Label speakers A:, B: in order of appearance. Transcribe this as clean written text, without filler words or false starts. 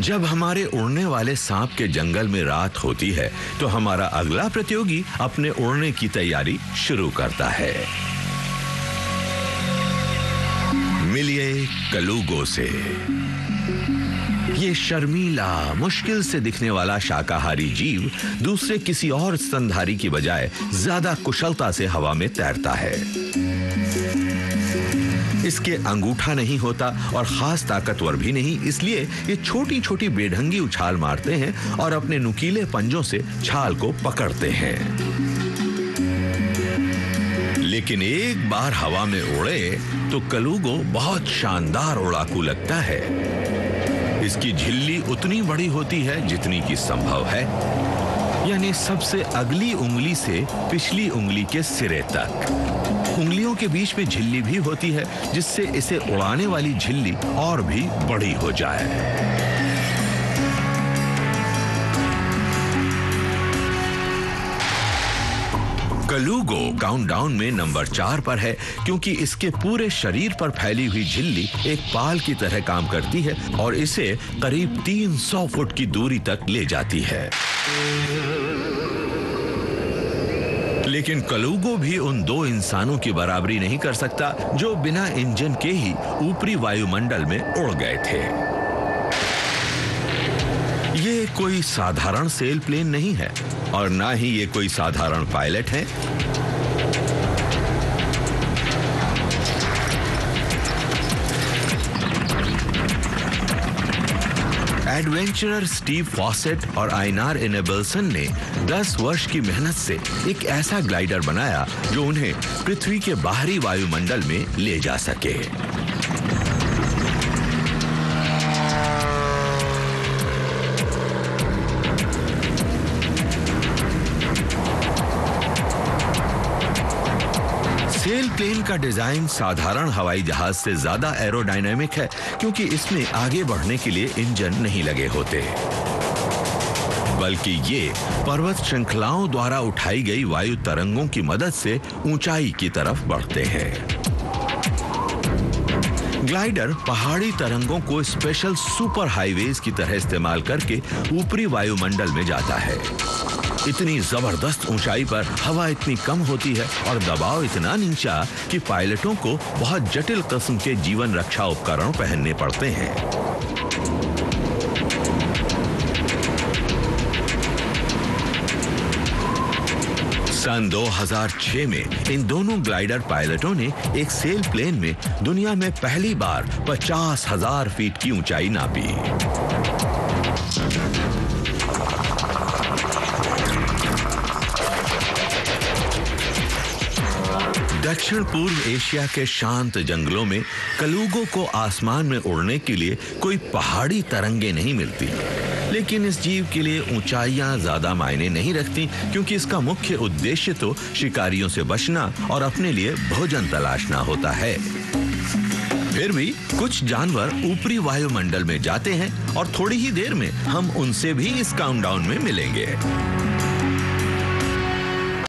A: जब हमारे उड़ने वाले सांप के जंगल में रात होती है तो हमारा अगला प्रतियोगी अपने उड़ने की तैयारी शुरू करता है। मिलिए कलूगो से। ये शर्मीला, मुश्किल से दिखने वाला शाकाहारी जीव दूसरे किसी और स्तनधारी की बजाय ज्यादा कुशलता से हवा में तैरता है। इसके अंगूठा नहीं होता और खास ताकतवर भी नहीं, इसलिए ये छोटी छोटी बेढंगी उछाल मारते हैं और अपने नुकीले पंजों से छाल को पकड़ते हैं। लेकिन एक बार हवा में उड़े तो कलूगो बहुत शानदार उड़ाकू लगता है। इसकी झिल्ली उतनी बड़ी होती है जितनी कि संभव है, यानी सबसे अगली उंगली से पिछली उंगली के सिरे तक। उंगलियों के बीच में झिल्ली भी होती है जिससे इसे उड़ाने वाली झिल्ली और भी बड़ी हो जाए। कलूगो काउंटडाउन में नंबर 4 पर है क्योंकि इसके पूरे शरीर पर फैली हुई झिल्ली एक पाल की तरह काम करती है और इसे करीब 300 फुट की दूरी तक ले जाती है। लेकिन कलूगो भी उन दो इंसानों की बराबरी नहीं कर सकता जो बिना इंजन के ही ऊपरी वायुमंडल में उड़ गए थे। ये कोई साधारण सेल प्लेन नहीं है और ना ही ये कोई साधारण पायलट है। एडवेंचरर स्टीव फॉसेट और आइनार इनेबल्सन ने 10 वर्ष की मेहनत से एक ऐसा ग्लाइडर बनाया जो उन्हें पृथ्वी के बाहरी वायुमंडल में ले जा सके। सेल प्लेन का डिजाइन साधारण हवाई जहाज से ज्यादा एरोडायनामिक है क्योंकि इसमें आगे बढ़ने के लिए इंजन नहीं लगे होते, बल्कि ये पर्वत श्रृंखलाओं द्वारा उठाई गई वायु तरंगों की मदद से ऊंचाई की तरफ बढ़ते हैं। ग्लाइडर पहाड़ी तरंगों को स्पेशल सुपर हाईवेज की तरह इस्तेमाल करके ऊपरी वायुमंडल में जाता है। इतनी जबरदस्त ऊंचाई पर हवा इतनी कम होती है और दबाव इतना नीचा कि पायलटों को बहुत जटिल किस्म के जीवन रक्षा उपकरण पहनने पड़ते हैं। सन 2006 में इन दोनों ग्लाइडर पायलटों ने एक सेल प्लेन में दुनिया में पहली बार 50,000 फीट की ऊंचाई नापी। दक्षिण पूर्व एशिया के शांत जंगलों में कलूगो को आसमान में उड़ने के लिए कोई पहाड़ी तरंगे नहीं मिलती, लेकिन इस जीव के लिए ऊंचाइयां ज्यादा मायने नहीं रखती क्योंकि इसका मुख्य उद्देश्य तो शिकारियों से बचना और अपने लिए भोजन तलाशना होता है। फिर भी कुछ जानवर ऊपरी वायुमंडल में जाते हैं और थोड़ी ही देर में हम उनसे भी इस काउंटडाउन में मिलेंगे।